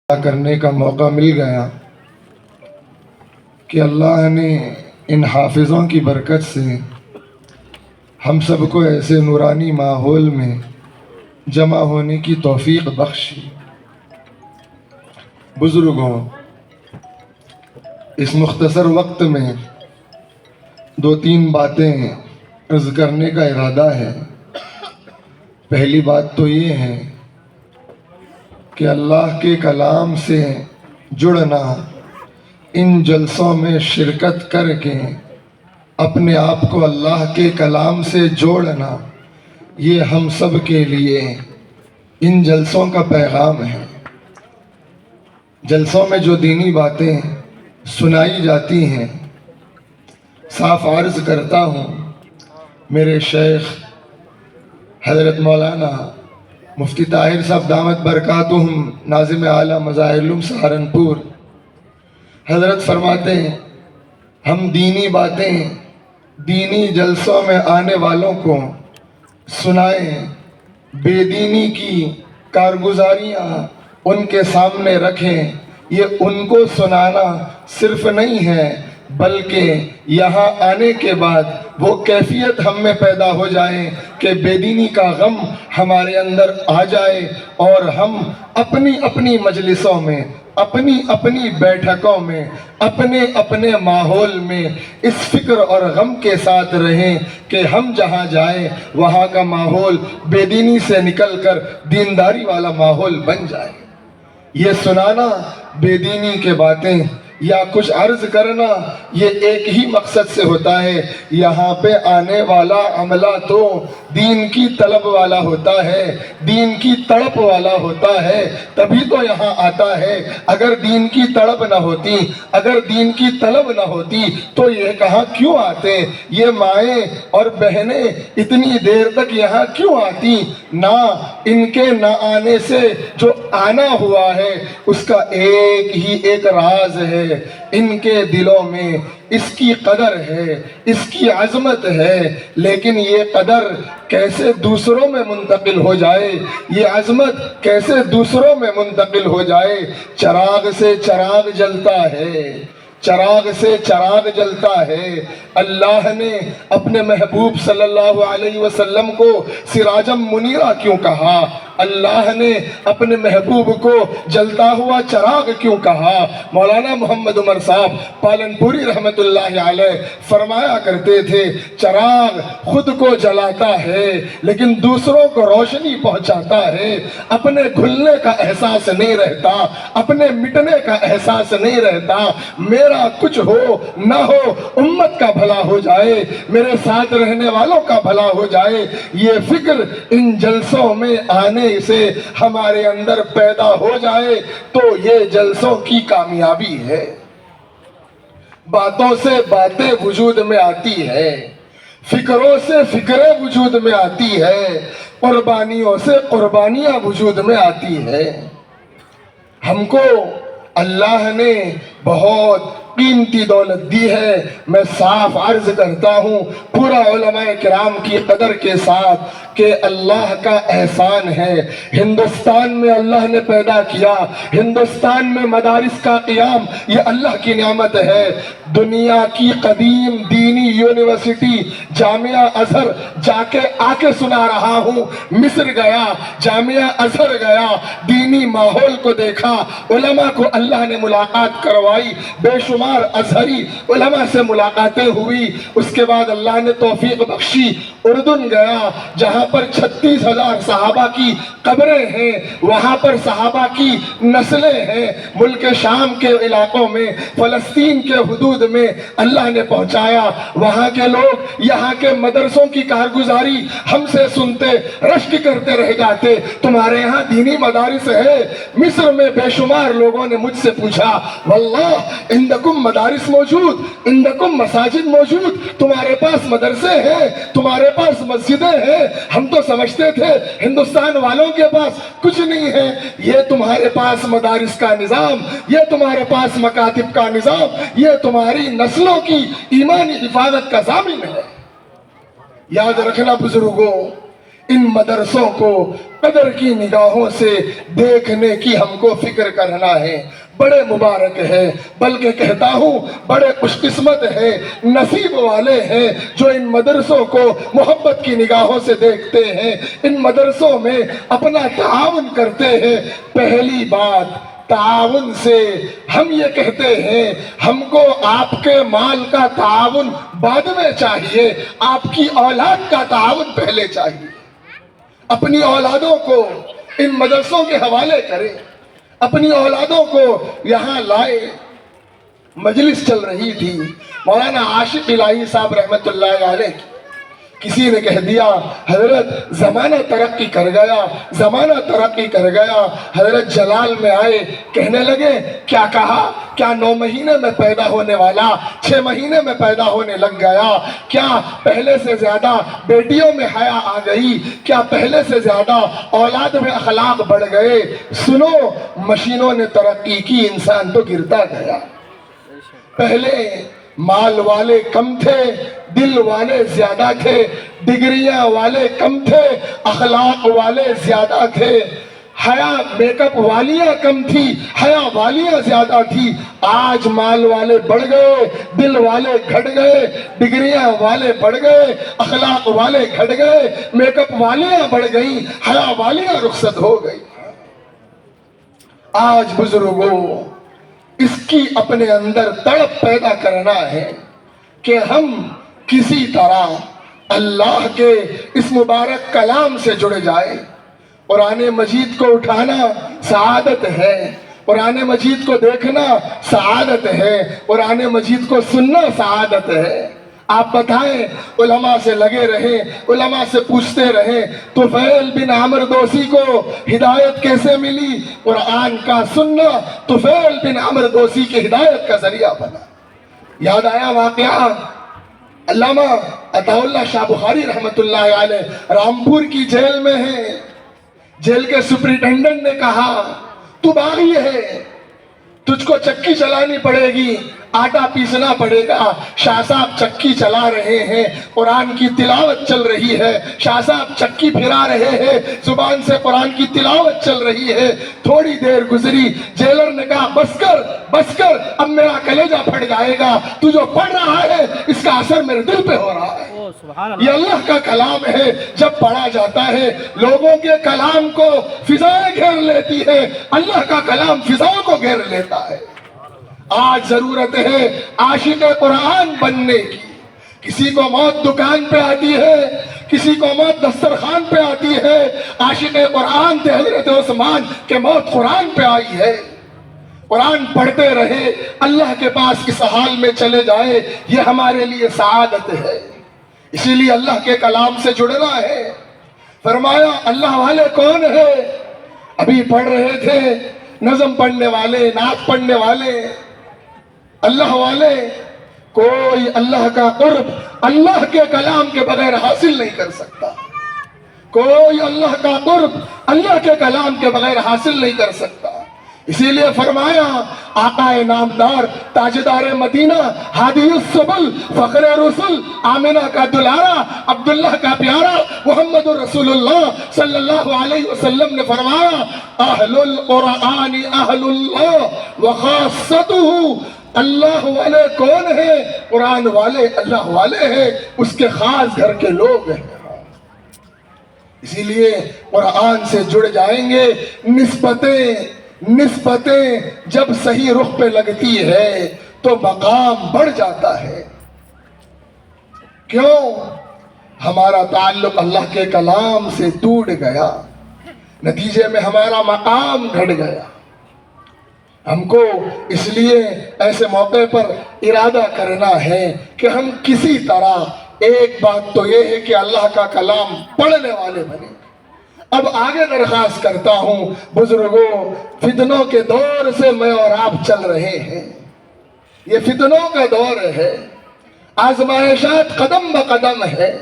کرنے کا موقع مل گیا کہ اللہ نے ان حافظوں کی برکت سے ہم سب کو ایسے نورانی ماحول میں جمع ہونے کی توفیق بخشی۔ بزرگوں، اس مختصر وقت میں دو تین باتیں عرض کرنے کا ارادہ ہے۔ پہلی بات تو یہ ہے کہ اللہ کے کلام سے جڑنا، ان جلسوں میں شرکت کر کے اپنے آپ کو اللہ کے کلام سے جوڑنا، یہ ہم سب کے لیے ان جلسوں کا پیغام ہے۔ جلسوں میں جو دینی باتیں سنائی جاتی ہیں، صاف عرض کرتا ہوں، میرے شیخ حضرت مولانا مفتی طاہر صاحب دامت برکاتہم ناظم اعلیٰ مظاہر العلوم سہارنپور حضرت فرماتے ہیں، ہم دینی باتیں دینی جلسوں میں آنے والوں کو سنائیں، بے دینی کی کارگزاریاں ان کے سامنے رکھیں۔ یہ ان کو سنانا صرف نہیں ہے، بلکہ یہاں آنے کے بعد وہ کیفیت ہم میں پیدا ہو جائے کہ بے دینی کا غم ہمارے اندر آ جائے، اور ہم اپنی اپنی مجلسوں میں، اپنی اپنی بیٹھکوں میں، اپنے اپنے ماحول میں اس فکر اور غم کے ساتھ رہیں کہ ہم جہاں جائیں وہاں کا ماحول بے دینی سے نکل کر دینداری والا ماحول بن جائے۔ یہ سنانا بے دینی کے باتیں یا کچھ عرض کرنا، یہ ایک ہی مقصد سے ہوتا ہے۔ یہاں پہ آنے والا عملہ تو دین کی طلب والا ہوتا ہے، دین کی تڑپ والا ہوتا ہے، تبھی تو یہاں آتا ہے۔ اگر دین کی تڑپ نہ ہوتی، اگر دین کی طلب نہ ہوتی تو یہ کہاں کیوں آتے؟ یہ مائیں اور بہنیں اتنی دیر تک یہاں کیوں آتی؟ نہ ان کے نہ آنے سے جو آنا ہوا ہے اس کا ایک ہی ایک راز ہے، ان کے دلوں میں اس کی قدر ہے، اس کی عظمت ہے، لیکن یہ قدر کیسے دوسروں میں منتقل ہو جائے، یہ عظمت کیسے دوسروں میں منتقل ہو جائے۔ چراغ سے چراغ جلتا ہے، چراغ سے چراغ جلتا ہے۔ اللہ نے اپنے محبوب صلی اللہ علیہ وسلم کو سراجم منیرہ کیوں کہا؟ اللہ نے اپنے محبوب کو جلتا ہوا چراغ کیوں کہا؟ مولانا محمد عمر صاحب پالنپوری رحمت اللہ علیہ فرمایا کرتے تھے، چراغ خود کو جلاتا ہے لیکن دوسروں کو روشنی پہنچاتا ہے۔ اپنے گھلنے کا احساس نہیں رہتا، اپنے مٹنے کا احساس نہیں رہتا۔ میرا کچھ ہو نہ ہو، امت کا بھلا ہو جائے، میرے ساتھ رہنے والوں کا بھلا ہو جائے، یہ فکر ان جلسوں میں آنے سے ہمارے اندر پیدا ہو جائے تو یہ جلسوں کی کامیابی ہے۔ باتوں سے باتیں وجود میں آتی ہے، فکروں سے فکریں وجود میں آتی ہے، قربانیوں سے قربانیاں وجود میں آتی ہے۔ ہم کو اللہ نے بہت قیمتی دولت دی ہے۔ میں صاف عرض کرتا ہوں پورا علماء کرام کی قدر کے ساتھ کہ اللہ کا احسان ہے۔ ہندوستان میں اللہ نے پیدا کیا، ہندوستان میں مدارس کا قیام، یہ اللہ کی نعمت ہے۔ دنیا کی قدیم دینی یونیورسٹی جامعہ ازہر جا کے آ کے سنا رہا ہوں، مصر گیا، جامعہ ازہر گیا، دینی ماحول کو دیکھا، علماء کو اللہ نے ملاقات کروائی، بے شمار ازہری علماء سے ملاقاتیں ہوئی۔ اس کے بعد اللہ نے توفیق بخشی، اردن گیا جہاں پر 36,000 صحابہ کی قبریں ہیں، وہاں پر صحابہ کی نسلیں ہیں۔ ملک شام کے علاقوں میں، فلسطین کے حدود میں اللہ نے پہنچایا۔ وہاں کے لوگ یہاں کے مدرسوں کی کارگزاری ہم سے سنتے رشک کرتے رہ جاتے، تمہارے یہاں دینی مدارس ہے؟ مصر میں بے شمار لوگوں نے مجھ سے پوچھا، واللہ عندکم مدارس موجود، عندکم مساجد موجود، تمہارے پاس مدرسے ہیں، تمہارے پاس مسجدیں ہیں؟ ہم تو سمجھتے تھے ہندوستان والوں کے پاس کچھ نہیں ہے۔ یہ تمہارے پاس مدارس کا نظام، یہ تمہارے پاس مکاتب کا نظام، یہ تمہاری نسلوں کی ایمانی حفاظت کا ضامن ہے۔ یاد رکھنا بزرگوں، ان مدرسوں کو قدر کی نگاہوں سے دیکھنے کی ہم کو فکر کرنا ہے۔ بڑے مبارک ہے، بلکہ کہتا ہوں بڑے خوش قسمت ہے، نصیب والے ہیں جو ان مدرسوں کو محبت کی نگاہوں سے دیکھتے ہیں، ان مدرسوں میں اپنا تعاون کرتے ہیں۔ پہلی بات، تعاون سے ہم یہ کہتے ہیں ہم کو آپ کے مال کا تعاون بعد میں چاہیے، آپ کی اولاد کا تعاون پہلے چاہیے۔ اپنی اولادوں کو ان مدرسوں کے حوالے کریں، اپنی اولادوں کو یہاں لائے۔ مجلس چل رہی تھی، مولانا عاشق الہی صاحب رحمت اللہ علیہ کی، کسی نے کہہ دیا حضرت زمانہ ترقی کر گیا، زمانہ ترقی کر گیا۔ حضرت جلال میں آئے، کہنے لگے کیا کہا؟ کیا 9 مہینے میں پیدا ہونے والا 6 مہینے میں پیدا ہونے لگ گیا؟ کیا پہلے سے زیادہ بیٹیوں میں حیا آ گئی؟ کیا پہلے سے زیادہ اولاد میں اخلاق بڑھ گئے؟ سنو، مشینوں نے ترقی کی، انسان تو گرتا گیا۔ پہلے مال والے کم تھے، دل والے زیادہ تھے، ڈگریاں والے کم تھے، اخلاق والے زیادہ تھے، حیا میک اپ والیاں کم تھی، حیا والیاں زیادہ تھی۔ آج مال والے بڑھ گئے، دل والے گھٹ گئے، ڈگریاں والے بڑھ گئے، اخلاق والے گھٹ گئے، میک اپ والیاں بڑھ گئیں، حیا والیاں رخصت ہو گئی۔ آج بزرگوں، اس کی اپنے اندر تڑپ پیدا کرنا ہے کہ ہم کسی طرح اللہ کے اس مبارک کلام سے جڑ جائے۔ قرآن مجید کو اٹھانا سعادت ہے، قرآن مجید کو دیکھنا سعادت ہے، قرآن مجید کو سننا سعادت ہے۔ آپ بتائیں، علماء سے لگے رہیں، علماء سے پوچھتے رہیں، طفیل بن عمرو دوسی کو ہدایت کیسے ملی؟ قرآن کا سننا طفیل بن عمرو دوسی کی ہدایت کا ذریعہ بنا۔ یاد آیا واقعہ، علامہ عطا اللہ شاہ بخاری رحمت اللہ علیہ رامپور کی جیل میں ہیں۔ جیل کے سپرنٹینڈنٹ نے کہا تو باغی ہے، تجھ کو چکی چلانی پڑے گی، آٹا پیسنا پڑے گا۔ شاہ صاحب چکی چلا رہے ہیں، قرآن کی تلاوت چل رہی ہے، شاہ صاحب چکی پھرا رہے ہیں، زبان سے قرآن کی تلاوت چل رہی ہے۔ تھوڑی دیر گزری، جیلر نے کہا بس کر بس کر، اب میرا کلیجہ پھٹ جائے گا، تو جو پڑھ رہا ہے اس کا اثر میرے دل پہ ہو رہا ہے۔ یہ اللہ کا کلام ہے، جب پڑھا جاتا ہے لوگوں کے کلام کو فضائیں گھیر لیتی ہے، اللہ کا کلام فضاؤں کو گھیر لیتا ہے۔ آج ضرورت ہے عاشق قرآن بننے کی۔ کسی کو موت دکان پہ آتی ہے، کسی کو موت دسترخوان پہ آتی ہے، عاشق قرآن تھے حضرت عثمان کہ موت قرآن پہ آئی ہے۔ قرآن پڑھتے رہے، اللہ کے پاس اس حال میں چلے جائے، یہ ہمارے لیے سعادت ہے۔ اسی لیے اللہ کے کلام سے جڑنا ہے۔ فرمایا اللہ والے کون ہے؟ ابھی پڑھ رہے تھے، نظم پڑھنے والے، نعت پڑھنے والے، اللہ والے۔ کوئی اللہ کا قرب اللہ کے کلام کے بغیر حاصل نہیں کر سکتا، کوئی اللہ کا قرب اللہ کے کلام کے بغیر حاصل نہیں کر سکتا۔ اسی لیے فرمایا آقا نامدار، تاجدار مدینہ، ہادی السبل، فخر رسول، آمنہ کا دلارا، عبداللہ کا پیارا، محمد رسول اللہ صلی اللہ علیہ وسلم نے فرمایا اہل القرآن اہل اللہ وخاصتہ۔ اللہ والے کون ہیں؟ قرآن والے اللہ والے ہیں، اس کے خاص گھر کے لوگ ہیں۔ اسی لیے قرآن سے جڑ جائیں گے، نسبتیں جب صحیح رخ پہ لگتی ہے تو مقام بڑھ جاتا ہے۔ کیوں؟ ہمارا تعلق اللہ کے کلام سے ٹوٹ گیا، نتیجے میں ہمارا مقام گھٹ گیا۔ ہم کو اس لیے ایسے موقع پر ارادہ کرنا ہے کہ ہم کسی طرح، ایک بات تو یہ ہے کہ اللہ کا کلام پڑھنے والے بنے۔ اب آگے درخواست کرتا ہوں بزرگوں، فتنوں کے دور سے میں اور آپ چل رہے ہیں، یہ فتنوں کا دور ہے، آزمائشات قدم بقدم ہے،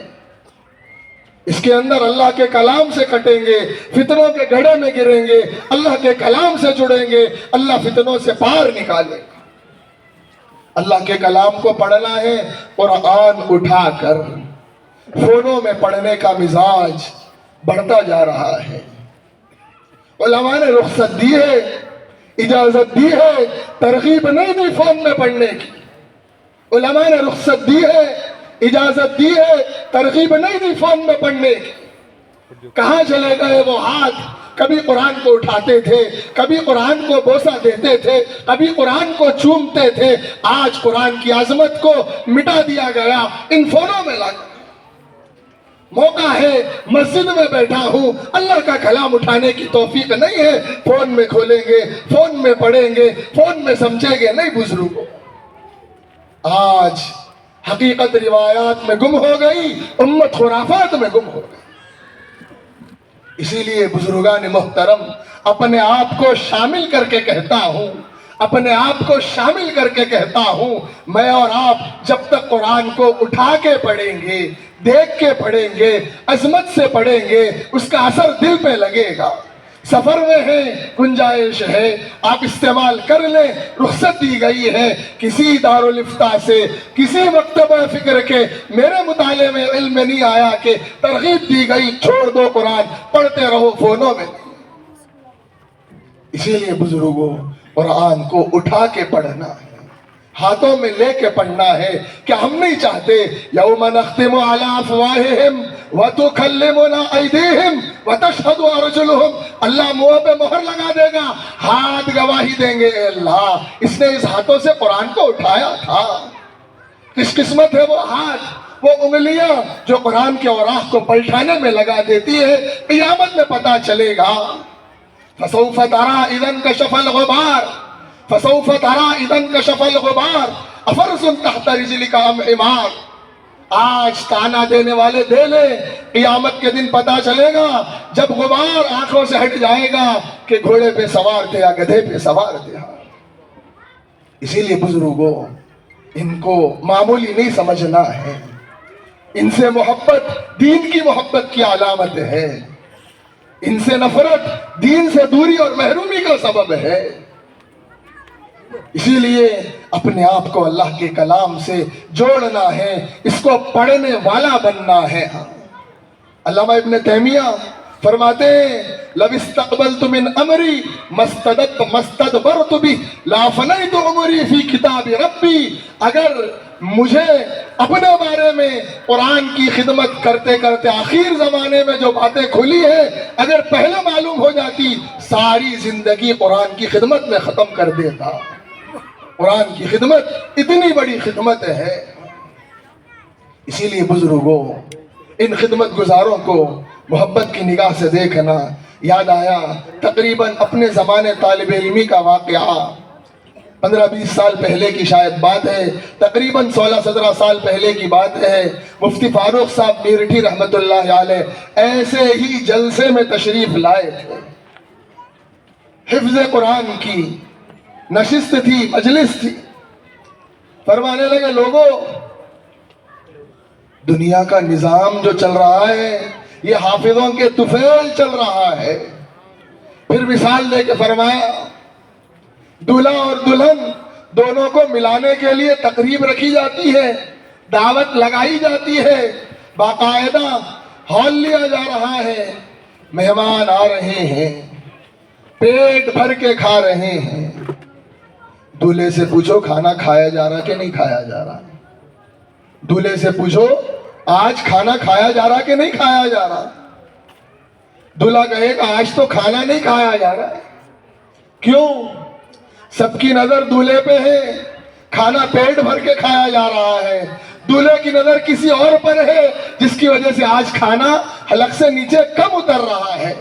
اس کے اندر اللہ کے کلام سے کٹیں گے، فتنوں کے گڑھے میں گریں گے، اللہ کے کلام سے جڑیں گے، اللہ فتنوں سے پار نکالے گا۔ اللہ کے کلام کو پڑھنا ہے، قرآن اٹھا کر فونوں میں پڑھنے کا مزاج بڑھتا جا رہا ہے۔ علماء نے رخصت دی ہے، اجازت دی ہے، ترغیب نہیں دی فون میں پڑھنے کی۔ علماء نے رخصت دی ہے، اجازت دی ہے، ترغیب نہیں دی فون میں پڑھنے کی۔ کہاں چلے گئے وہ ہاتھ؟ کبھی قرآن کو اٹھاتے تھے، کبھی قرآن کو بوسہ دیتے تھے، کبھی قرآن کو چومتے تھے۔ آج قرآن کی عظمت کو مٹا دیا گیا ان فونوں میں لگا۔ موقع ہے، مسجد میں بیٹھا ہوں، اللہ کا کلام اٹھانے کی توفیق نہیں ہے، فون میں کھولیں گے، فون میں پڑھیں گے، فون میں سمجھیں گے نہیں بزرگوں۔ آج حقیقت روایات میں گم ہو گئی، امت خرافات میں گم ہو گئی۔ اسی لیے بزرگان محترم، اپنے آپ کو شامل کر کے کہتا ہوں، اپنے آپ کو شامل کر کے کہتا ہوں، میں اور آپ جب تک قرآن کو اٹھا کے پڑھیں گے، دیکھ کے پڑھیں گے، عظمت سے پڑھیں گے، اس کا اثر دل پہ لگے گا۔ سفر میں ہے، گنجائش ہے، آپ استعمال کر لیں، رخصت دی گئی ہے۔ کسی دارالفتاء سے، کسی مکتبہ فکر کے میرے مطالعے میں علم میں نہیں آیا کہ ترغیب دی گئی چھوڑ دو قرآن، پڑھتے رہو فونوں میں۔ اسی لیے بزرگوں، قرآن کو اٹھا کے پڑھنا ہے، ہاتھوں میں لے کے پڑھنا ہے۔ کیا ہم نہیں چاہتے یوم نختم علی افواہہم وتکلمنا ایدیہم وتشہد ارجلہم، اللہ منہ پہ مہر لگا دے گا، ہاتھ گواہی دیں گے، اے اللہ اس نے اس ہاتھوں سے قرآن کو اٹھایا تھا۔ کس قسمت ہے وہ ہاتھ، وہ انگلیاں جو قرآن کے اوراق کو پلٹانے میں لگا دیتی ہے، قیامت میں پتہ چلے گا۔ فسوف تری اذا انکشف الغبار، فسوف تری اذا انکشف الغبار افرس تحت رجلک ام حمار۔ آج تانا دینے والے دے لے، قیامت کے دن پتہ چلے گا جب غبار آنکھوں سے ہٹ جائے گا کہ گھوڑے پہ سوار تھے یا گدھے پہ سوار تھے۔ اسی لیے بزرگوں، ان کو معمولی نہیں سمجھنا ہے، ان سے محبت دین کی محبت کی علامت ہے، ان سے نفرت دین سے دوری اور محرومی کا سبب ہے۔ اسی لیے اپنے آپ کو اللہ کے کلام سے جوڑنا ہے، اس کو پڑھنے والا بننا ہے۔ علامہ ابن تیمیہ فرماتے ہیں لو استقبلت من امری مستدبرت بھی لا فنیت عمری فی کتاب ربی، اگر مجھے اپنے بارے میں قرآن کی خدمت کرتے کرتے آخر زمانے میں جو باتیں کھلی ہیں اگر پہلے معلوم ہو جاتی، ساری زندگی قرآن کی خدمت میں ختم کر دیتا۔ قرآن کی خدمت اتنی بڑی خدمت ہے۔ اسی لیے بزرگوں، ان خدمت گزاروں کو محبت کی نگاہ سے دیکھنا۔ یاد آیا تقریباً اپنے زمانے طالب علمی کا واقعہ، 15-20 سال پہلے کی شاید بات ہے، تقریباً 16-17 سال پہلے کی بات ہے۔ مفتی فاروق صاحب میرٹھی رحمت اللہ علیہ ایسے ہی جلسے میں تشریف لائے تھے، حفظ قرآن کی نشست تھی، مجلس تھی۔ فرمانے لگے لوگوں، دنیا کا نظام جو چل رہا ہے یہ حافظوں کے طفیل چل رہا ہے۔ پھر مثال دے کے فرمایا دلہا اور دلہن دونوں کو ملانے کے لیے تقریب رکھی جاتی ہے، دعوت لگائی جاتی ہے، باقاعدہ ہال لیا جا رہا ہے، مہمان آ رہے ہیں، پیٹ بھر کے کھا رہے ہیں۔ دولہے سے پوچھو کھانا کھایا جا رہا کہ نہیں کھایا جا رہا؟ دولہے سے پوچھو آج کھانا کھایا جا رہا کہ نہیں کھایا جا رہا؟ دولہا کہے کہ آج تو کھانا نہیں کھایا جا رہا ہے۔ کیوں؟ سب کی نظر دولہے پہ ہے، کھانا پیٹ بھر کے کھایا جا رہا ہے۔ دولہے کی نظر کسی اور پر ہے جس کی وجہ سے آج کھانا حلق سے نیچے کم اتر رہا ہے۔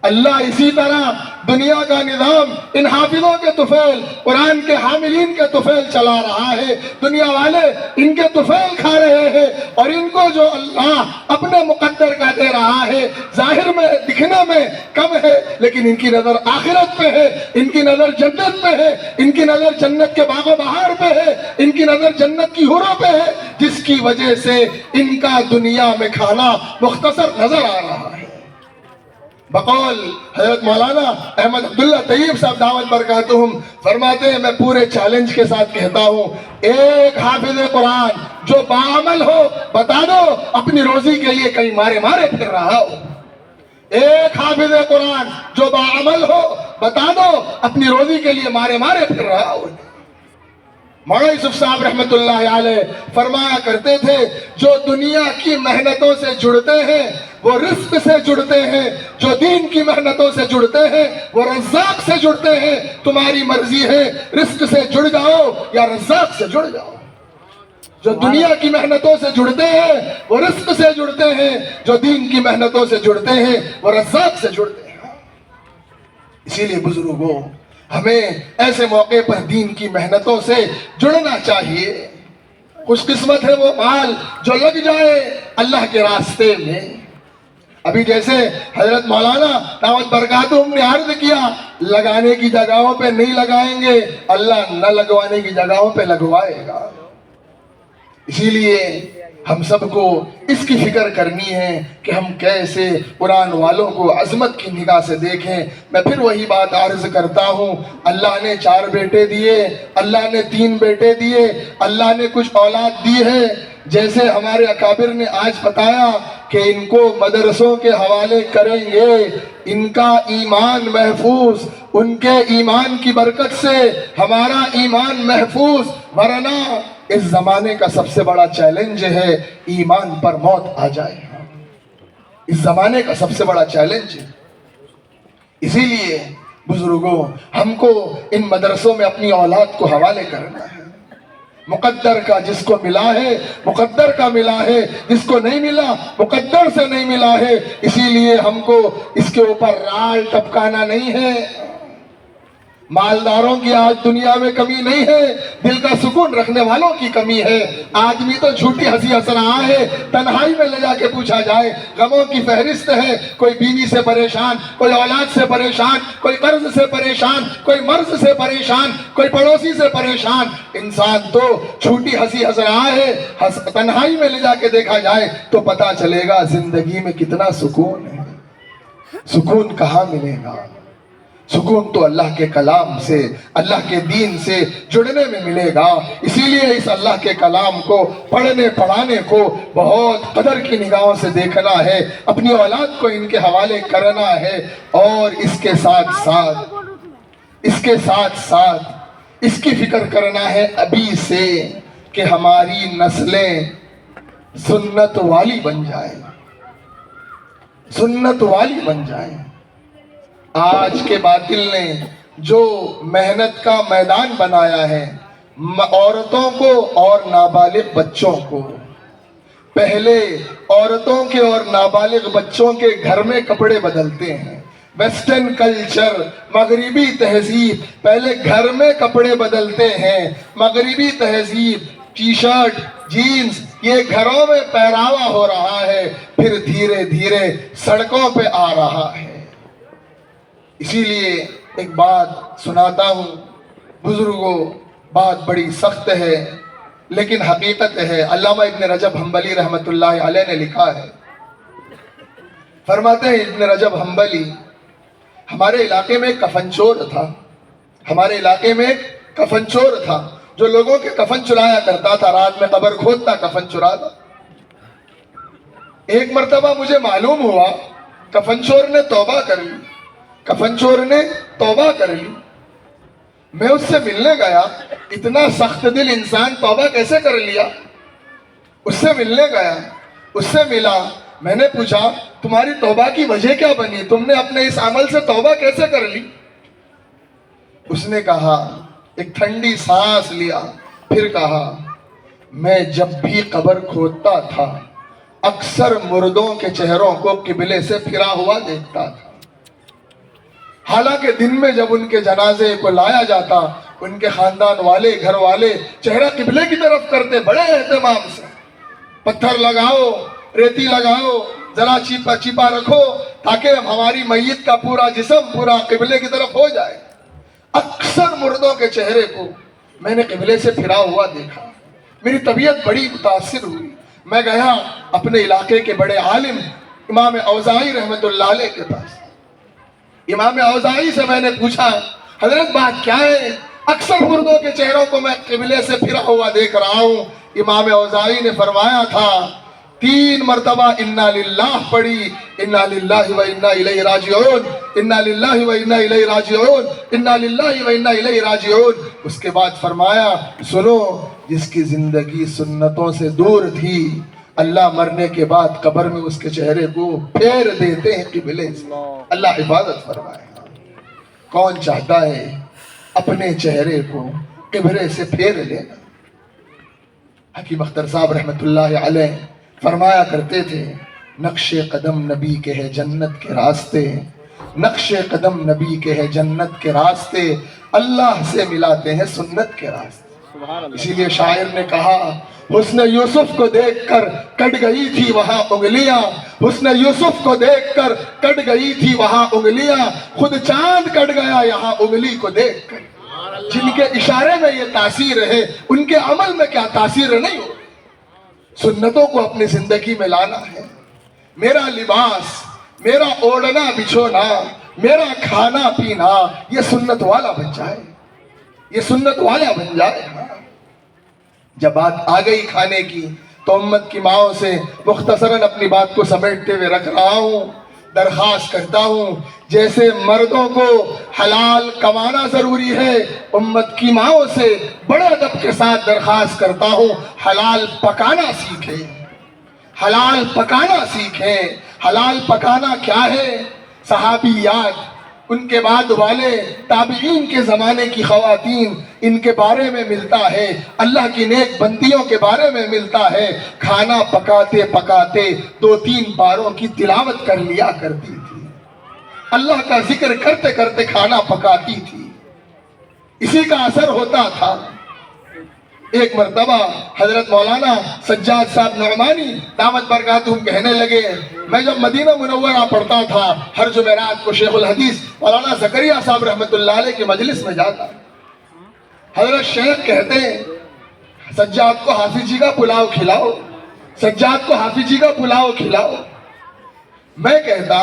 اللہ اسی طرح دنیا کا نظام ان حافظوں کے طفیل، قرآن کے حاملین کے طفیل چلا رہا ہے۔ دنیا والے ان کے طفیل کھا رہے ہیں، اور ان کو جو اللہ اپنے مقدر کا دے رہا ہے ظاہر میں دکھنے میں کم ہے، لیکن ان کی نظر آخرت پہ ہے، ان کی نظر جنت پہ ہے، ان کی نظر جنت کے باغ و بہار پہ ہے، ان کی نظر جنت کی حوروں پہ ہے، جس کی وجہ سے ان کا دنیا میں کھانا مختصر نظر آ رہا ہے۔ بقول حضرت مولانا احمد عبداللہ طیب صاحب دعوت برکاتہم فرماتے ہیں میں پورے چیلنج کے ساتھ کہتا ہوں، ایک حافظ قرآن جو باعمل ہو بتا دو اپنی روزی کے لیے کہیں مارے پھر رہا ہو، ایک حافظ قرآن جو باعمل ہو بتا دو اپنی روزی کے لیے مارے مارے پھر رہا ہو۔ مولانا یوسف صاحب رحمت اللہ علیہ فرمایا کرتے تھے جو دنیا کی محنتوں سے جڑتے ہیں وہ رزق سے جڑتے ہیں، جو دین کی محنتوں سے جڑتے ہیں وہ رزاق سے جڑتے ہیں۔ تمہاری مرضی ہے رزق سے جڑ جاؤ یا رزاق سے جڑ جاؤ۔ جو دنیا کی محنتوں سے جڑتے ہیں وہ رزق سے جڑتے ہیں، جو دین کی محنتوں سے جڑتے ہیں وہ رزاق سے جڑتے ہیں۔ اسی لیے بزرگوں ہمیں ایسے موقع پر دین کی محنتوں سے جڑنا چاہیے۔ خوش قسمت ہے وہ مال جو لگ جائے اللہ کے راستے میں۔ ابھی جیسے حضرت مولانا دعوت برکاتہم نے عرض کیا لگانے کی جگہوں پہ نہیں لگائیں گے، اللہ نہ لگوانے کی جگہوں پہ لگوائے گا۔ اسی لیے ہم سب کو اس کی فکر کرنی ہے کہ ہم کیسے قرآن والوں کو عظمت کی نگاہ سے دیکھیں۔ میں پھر وہی بات عرض کرتا ہوں، اللہ نے 4 بیٹے دیے، اللہ نے 3 بیٹے دیے، اللہ نے کچھ اولاد دی ہے۔ جیسے ہمارے اکابر نے آج بتایا کہ ان کو مدرسوں کے حوالے کریں گے، ان کا ایمان محفوظ، ان کے ایمان کی برکت سے ہمارا ایمان محفوظ، ورنہ اس زمانے کا سب سے بڑا چیلنج ہے ایمان پر موت آ جائے۔ اس زمانے کا سب سے بڑا چیلنج ہے۔ اسی لیے بزرگوں ہم کو ان مدرسوں میں اپنی اولاد کو حوالے کرنا ہے۔ مقدر کا جس کو ملا ہے مقدر کا ملا ہے، جس کو نہیں ملا مقدر سے نہیں ملا ہے۔ اسی لیے ہم کو اس کے اوپر رال ٹپکانا نہیں ہے۔ مالداروں کی آج دنیا میں کمی نہیں ہے، دل کا سکون رکھنے والوں کی کمی ہے۔ آدمی تو جھوٹی ہنسی ہنس رہا ہے، تنہائی میں لے جا کے پوچھا جائے غموں کی فہرست ہے۔ کوئی بیوی سے پریشان، کوئی اولاد سے پریشان، کوئی قرض سے پریشان، کوئی مرض سے پریشان، کوئی پڑوسی سے پریشان۔ انسان تو جھوٹی ہنسی ہنس رہا ہے، تنہائی میں لے جا کے دیکھا جائے تو پتا چلے گا زندگی میں کتنا سکون ہے۔ سکون کہاں ملے گا؟ سکون تو اللہ کے کلام سے، اللہ کے دین سے جڑنے میں ملے گا۔ اسی لیے اس اللہ کے کلام کو پڑھنے پڑھانے کو بہت قدر کی نگاہوں سے دیکھنا ہے، اپنی اولاد کو ان کے حوالے کرنا ہے، اور اس کے ساتھ ساتھ اس کی فکر کرنا ہے ابھی سے کہ ہماری نسلیں سنت والی بن جائیں، سنت والی بن جائیں۔ آج کے باطل نے جو محنت کا میدان بنایا ہے عورتوں کو اور نابالغ بچوں کو، پہلے عورتوں کے اور نابالغ بچوں کے گھر میں کپڑے بدلتے ہیں۔ ویسٹرن کلچر، مغربی تہذیب، پہلے گھر میں کپڑے بدلتے ہیں۔ مغربی تہذیب ٹی شرٹ جینز یہ گھروں میں پہراوا ہو رہا ہے، پھر دھیرے دھیرے سڑکوں پہ آ رہا ہے۔ اسی لیے ایک بات سناتا ہوں بزرگوں، بات بڑی سخت ہے لیکن حقیقت ہے۔ علامہ ابن رجب حنبلی رحمت اللہ علیہ نے لکھا ہے، فرماتے ہیں ابن رجب حنبلی، ہمارے علاقے میں ایک کفن چور تھا، ہمارے علاقے میں ایک کفن چور تھا جو لوگوں کے کفن چرایا کرتا تھا، رات میں قبر کھودتا کفن چراتا۔ ایک مرتبہ مجھے معلوم ہوا کفن چور نے توبہ کر لی، کفن چور نے توبہ کر لی۔ میں اس سے ملنے گیا، اتنا سخت دل انسان توبہ کیسے کر لیا؟ اس سے ملنے گیا، اس سے ملا، میں نے پوچھا تمہاری توبہ کی وجہ کیا بنی؟ تم نے اپنے اس عمل سے توبہ کیسے کر لی؟ اس نے کہا، ایک ٹھنڈی سانس لیا، پھر کہا میں جب بھی قبر کھودتا تھا اکثر مردوں کے چہروں کو قبلے سے پھرا ہوا دیکھتا تھا۔ حالانکہ دن میں جب ان کے جنازے کو لایا جاتا ان کے خاندان والے گھر والے چہرہ قبلے کی طرف کرتے بڑے اہتمام سے، پتھر لگاؤ، ریتی لگاؤ، ذرا چھپا رکھو تاکہ ہماری میت کا پورا جسم پورا قبلے کی طرف ہو جائے۔ اکثر مردوں کے چہرے کو میں نے قبلے سے پھرا ہوا دیکھا، میری طبیعت بڑی متاثر ہوئی۔ میں گیا اپنے علاقے کے بڑے عالم امام اوزاعی رحمت اللہ علیہ کے پاس، امام اوزاعی سے میں نے پوچھا حضرت بات کیا ہے؟ اکثر مردوں کے چہروں کو میں قبلے سے پھرا ہوا دیکھ رہا ہوں۔ امام اوزاعی نے فرمایا تھا 3 مرتبہ انا للہ پڑھی، انا للہ و انا الیہ راجعون، انا للہ و انا الیہ راجعون، انا للہ و انا الیہ راجعون۔ اس کے بعد فرمایا سنو، جس کی زندگی سنتوں سے دور تھی، اللہ مرنے کے بعد قبر میں اس کے چہرے کو پھیر دیتے ہیں قبلے سے۔ اللہ حفاظت فرمائے۔ کون چاہتا ہے اپنے چہرے کو قبلے سے پھیر لینا؟ حکیم اختر صاحب رحمۃ اللہ علیہ فرمایا کرتے تھے، نقش قدم نبی کے ہے جنت کے راستے، نقش قدم نبی کے ہے جنت کے راستے، اللہ سے ملاتے ہیں سنت کے راستے۔ اسی لیے شاعر نے کہا، حسن یوسف کو دیکھ کر کٹ گئی تھی وہاں انگلیاں، حسن یوسف کو دیکھ کر کٹ گئی تھی وہاں انگلیاں، خود چاند کٹ گیا یہاں انگلی کو دیکھ کر۔ جن کے اشارے میں یہ تاثیر ہے، ان کے عمل میں کیا تاثیر نہیں ہو؟ سنتوں کو اپنی زندگی میں لانا ہے۔ میرا لباس، میرا اوڑھنا بچھونا، میرا کھانا پینا یہ سنت والا بن جائے، یہ سنت والا بن جائے۔ جب بات آ گئی کھانے کی تو امت کی ماؤں سے مختصراً اپنی بات کو سمیٹتے ہوئے رکھ رہا ہوں، درخواست کرتا ہوں، جیسے مردوں کو حلال کمانا ضروری ہے، امت کی ماؤں سے بڑے ادب کے ساتھ درخواست کرتا ہوں، حلال پکانا سیکھیں، حلال پکانا سیکھیں۔ حلال پکانا کیا ہے؟ صحابیات، ان کے بعد والے تابعین کے زمانے کی خواتین، ان کے بارے میں ملتا ہے، اللہ کی نیک بندیوں کے بارے میں ملتا ہے، کھانا پکاتے پکاتے 2-3 باروں کی تلاوت کر لیا کرتی تھی، اللہ کا ذکر کرتے کرتے کھانا پکاتی تھی، اسی کا اثر ہوتا تھا۔ ایک مرتبہ حضرت مولانا سجاد صاحب نعمانی دامت برکاتہم کہنے لگے، میں جب مدینہ منورہ پڑھتا تھا ہر جمعرات کو شیخ الحدیث مولانا زکریا صاحب رحمۃ اللہ علیہ کی مجلس میں جاتا، حضرت شیخ کہتے ہیں سجاد کو حافظ جی کا پلاؤ کھلاؤ، سجاد کو حافظ جی کا پلاؤ کھلاؤ۔ میں کہتا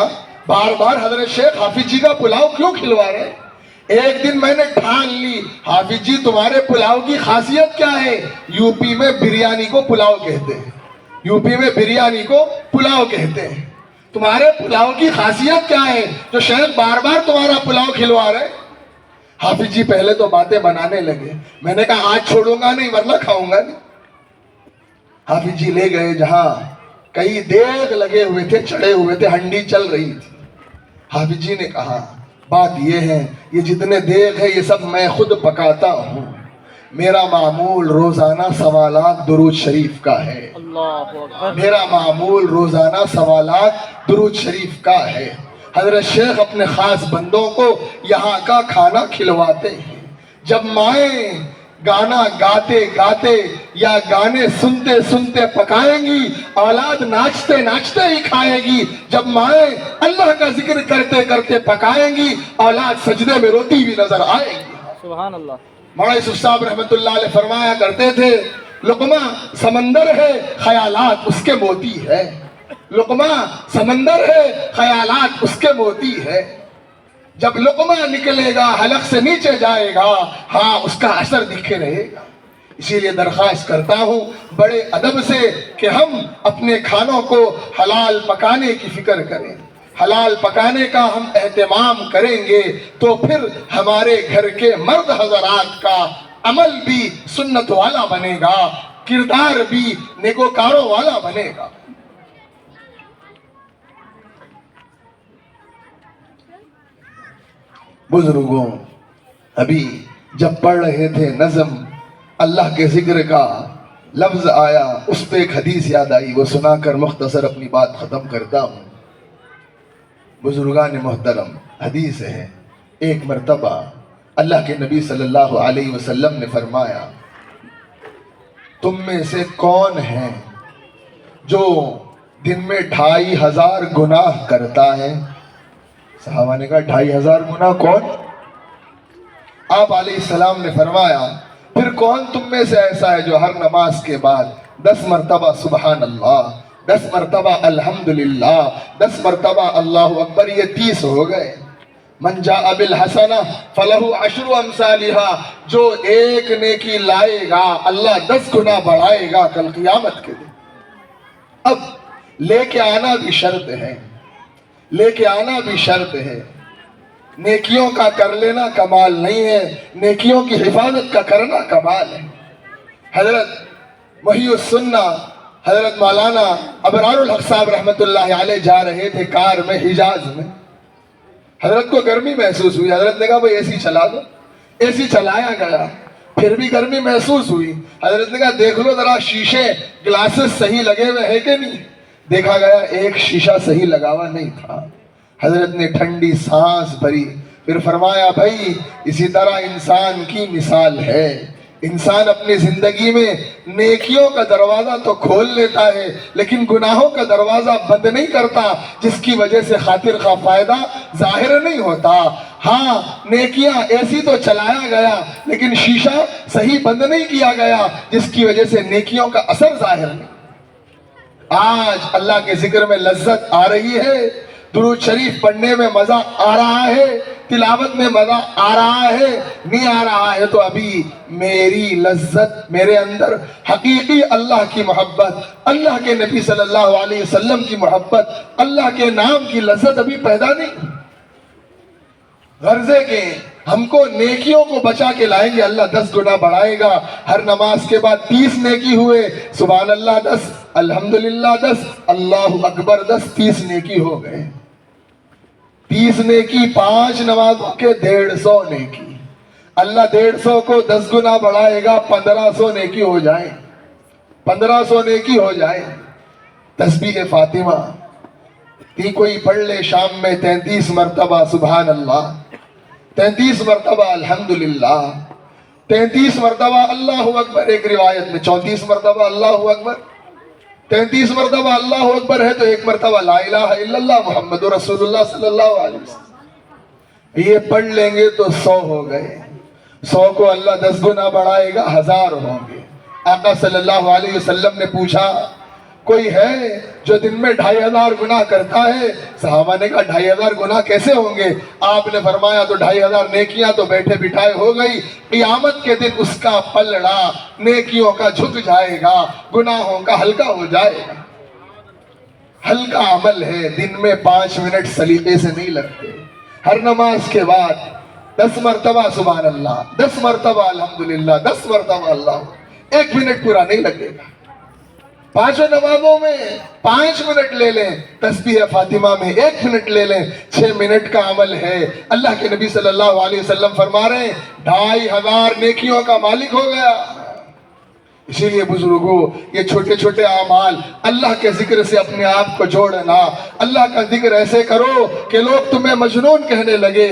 بار بار حضرت شیخ حافظ جی کا پلاؤ کیوں کھلوا رہے؟ ایک دن میں نے ٹھان لی، حافظ جی تمہارے پلاؤ کی خاصیت کیا ہے؟ یو پی میں بریانی کو پلاؤ کہتے ہیں، یو پی میں بریانی کو پلاؤ کہتے ہیں، تمہارے پلاؤ کی خاصیت کیا ہے جو شیخ بار بار تمہارا پلاؤ کھلوا رہے؟ حافظ جی پہلے تو باتیں بنانے لگے، میں نے کہا آج چھوڑوں گا نہیں ورنہ کھاؤں گا نہیں۔ حافظ جی لے گئے جہاں کئی دیگ لگے ہوئے تھے، چڑھے ہوئے تھے، ہنڈی چل رہی تھی۔ حافظ جی نے کہا بات یہ ہے، یہ جتنے دیگ ہے یہ سب میں خود پکاتا ہوں، میرا معمول روزانہ 1.25 لاکھ درود شریف کا ہے، میرا معمول روزانہ 1.25 لاکھ درود شریف کا ہے۔ حضرت شیخ اپنے خاص بندوں کو یہاں کا کھانا کھلواتے ہیں۔ جب مائیں گانا گاتے گاتے یا گانے سنتے سنتے پکائیں گی، اولاد ناچتے ناچتے ہی کھائے گی۔ جب مائیں اللہ کا ذکر کرتے کرتے پکائیں گی، اولاد سجدے میں روتی ہوئی نظر آئے گی۔ سبحان اللہ۔ مولانا یوسف صاحب رحمۃ اللہ علیہ فرمایا کرتے تھے، لقمہ سمندر ہے خیالات اس کے موتی ہے، لقمہ سمندر ہے خیالات اس کے موتی ہے۔ جب لقمہ نکلے گا حلق سے نیچے جائے گا، ہاں اس کا اثر دکھے رہے گا۔ اسی لیے درخواست کرتا ہوں بڑے ادب سے کہ ہم اپنے کھانوں کو حلال پکانے کی فکر کریں، حلال پکانے کا ہم اہتمام کریں گے تو پھر ہمارے گھر کے مرد حضرات کا عمل بھی سنت والا بنے گا، کردار بھی نیکوکاروں والا بنے گا۔ بزرگوں، ابھی جب پڑھ رہے تھے نظم، اللہ کے ذکر کا لفظ آیا، اس پہ ایک حدیث یاد آئی، وہ سنا کر مختصر اپنی بات ختم کرتا ہوں۔ بزرگان محترم، حدیث ہے، ایک مرتبہ اللہ کے نبی صلی اللہ علیہ وسلم نے فرمایا، تم میں سے کون ہے جو دن میں 2500 گناہ کرتا ہے؟ صحابہ نے کہا 2500 گناہ کون؟ آپ علیہ السلام نے فرمایا، پھر کون تم میں سے ایسا ہے جو ہر نماز کے بعد 10 مرتبہ سبحان اللہ، 10 مرتبہ الحمدللہ، 10 مرتبہ اللہ اکبر، یہ 30 ہو گئے۔ من جاء بالحسنہ فلہ 10 امثالہا، جو ایک نیکی لائے گا اللہ 10 گنا بڑھائے گا کل قیامت کے دن۔ اب لے کے آنا بھی شرط ہے، لے کے آنا بھی شرط ہے۔ نیکیوں کا کر لینا کمال نہیں ہے، نیکیوں کی حفاظت کا کرنا کمال ہے۔ حضرت محی السنہ حضرت مولانا ابرار الحق صاحب رحمۃ اللہ علیہ جا رہے تھے کار میں حجاز میں۔ حضرت کو گرمی محسوس ہوئی، حضرت نے کہا بھئی اے سی چلا دو، اے سی چلایا گیا، پھر بھی گرمی محسوس ہوئی۔ حضرت نے کہا دیکھ لو ذرا شیشے گلاسز صحیح لگے ہوئے ہیں کہ نہیں؟ دیکھا گیا ایک شیشہ صحیح لگا ہوا نہیں تھا۔ حضرت نے ٹھنڈی سانس بھری، پھر فرمایا بھائی اسی طرح انسان کی مثال ہے، انسان اپنی زندگی میں نیکیوں کا دروازہ تو کھول لیتا ہے لیکن گناہوں کا دروازہ بند نہیں کرتا، جس کی وجہ سے خاطر خواہ فائدہ ظاہر نہیں ہوتا۔ ہاں نیکیاں ایسی تو چلایا گیا لیکن شیشہ صحیح بند نہیں کیا گیا، جس کی وجہ سے نیکیوں کا اثر ظاہر نہیں۔ آج اللہ کے ذکر میں لذت آ رہی ہے، درود شریف پڑھنے میں مزہ آ رہا ہے، تلاوت میں مزہ آ رہا ہے، نہیں آ رہا ہے تو ابھی میری لذت میرے اندر حقیقی اللہ کی محبت، اللہ کے نبی صلی اللہ علیہ وسلم کی محبت، اللہ کے نام کی لذت ابھی پیدا نہیں۔ غرضے کے ہم کو نیکیوں کو بچا کے لائیں گے، اللہ 10 گنا بڑھائے گا۔ ہر نماز کے بعد 30 نیکی ہوئے، سبحان اللہ 10، الحمدللہ 10، اللہ اکبر 10، 30 نیکی ہو گئے۔ 30 نیکی 5 نمازوں کے 150 نیکی، اللہ 150 کو 10 گنا بڑھائے گا، 1500 نیکی ہو جائیں، 1500 نیکی ہو جائیں۔ تسبیح فاطمہ کوئی پڑھ لے شام میں 33 مرتبہ سبحان اللہ، 33 مرتبہ الحمدللہ، 33 مرتبہ اللہ اکبر، ایک روایت میں 34 مرتبہ اللہ اکبر، 33 مرتبہ اللہ اکبر ہے تو ایک مرتبہ لا الہ الا اللہ محمد رسول اللہ صلی اللہ علیہ وسلم۔ یہ پڑھ لیں گے تو 100 ہو گئے، 100 کو اللہ 10 گنا بڑھائے گا، 1000 ہوں گے۔ آقا صلی اللہ علیہ وسلم نے پوچھا کوئی ہے جو دن میں 2500 گناہ کرتا ہے؟ صحابہ نے کہا 2500 گناہ کیسے ہوں گے؟ آپ نے فرمایا تو 2500 نیکیاں تو بیٹھے بٹھائے ہو گئی، قیامت کے دن اس کا پلڑا نیکیوں کا جھک جائے گا، گناہوں کا ہلکا ہو جائے گا۔ ہلکا عمل ہے، دن میں 5 منٹ سلیقے سے نہیں لگتے، ہر نماز کے بعد 10 مرتبہ سبحان اللہ، 10 مرتبہ الحمدللہ، 10 مرتبہ اللہ، 1 منٹ پورا نہیں لگے گا۔ 5 نمازوں میں 5 منٹ لے لیں، تسبیح فاطمہ میں 1 منٹ لے لیں، 6 منٹ کا عمل ہے۔ اللہ کے نبی صلی اللہ علیہ وسلم فرما رہے ہیں 2500 نیکیوں کا مالک ہو گیا۔ اسی لیے بزرگوں یہ چھوٹے چھوٹے اعمال، اللہ کے ذکر سے اپنے آپ کو جوڑنا، اللہ کا ذکر ایسے کرو کہ لوگ تمہیں مجنون کہنے لگے۔